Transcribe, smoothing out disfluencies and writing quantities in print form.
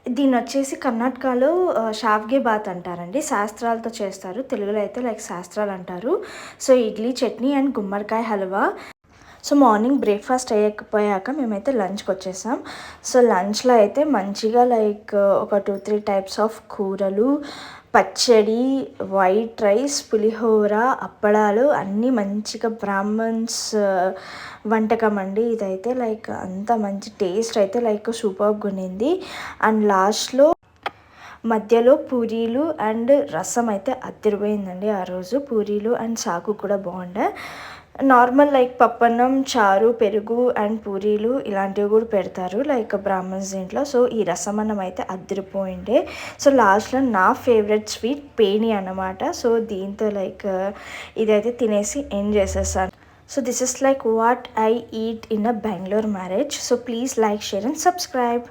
దీన్నొచ్చేసి కర్ణాటకలో షావ్గే బాత్ అంటారండి. శాస్త్రాలతో చేస్తారు. తెలుగులో అయితే లైక్ శాస్త్రాలంటారు. సో, ఇడ్లీ, చట్నీ అండ్ గుమ్మడికాయ హల్వా. సో, మార్నింగ్ బ్రేక్‌ఫాస్ట్ అయ్యకపోయాక మేమైతే లంచ్‌కొచ్చేసాం. సో, లంచ్‌లో అయితే మంచిగా లైక్ ఒక 2, 3 టైప్స్ ఆఫ్ కూరలు, పచ్చడి, వైట్ రైస్, పులిహోర, అప్పడాలు అన్నీ మంచిగా బ్రాహ్మణ్స్ వంటకం అండి ఇదైతే. లైక్ అంత మంచి టేస్ట్ అయితే లైక్ సూపర్బ్‌గా ఉండింది. అండ్ లాస్ట్‌లో మధ్యలో పూరీలు అండ్ రసం అయితే అదిరిపోయిందండి ఆ రోజు. పూరీలు అండ్ సాగు కూడా బాగుండే. నార్మల్ లైక్ పప్పన్నం, చారు, పెరుగు అండ్ పూరీలు ఇలాంటివి కూడా పెడతారు లైక్ బ్రాహ్మణ్స్ ఇంట్లో. సో, ఈ రసమన్నం అయితే అదిరిపోయిండే. సో, లాస్ట్‌లో నా ఫేవరెట్ స్వీట్ పేని అన్నమాట. సో, దీంతో లైక్ ఇదైతే తినేసి ఎండ్ చేసేసాను. So, this is like what I eat in a Bengaluru marriage. So, please like, share and subscribe.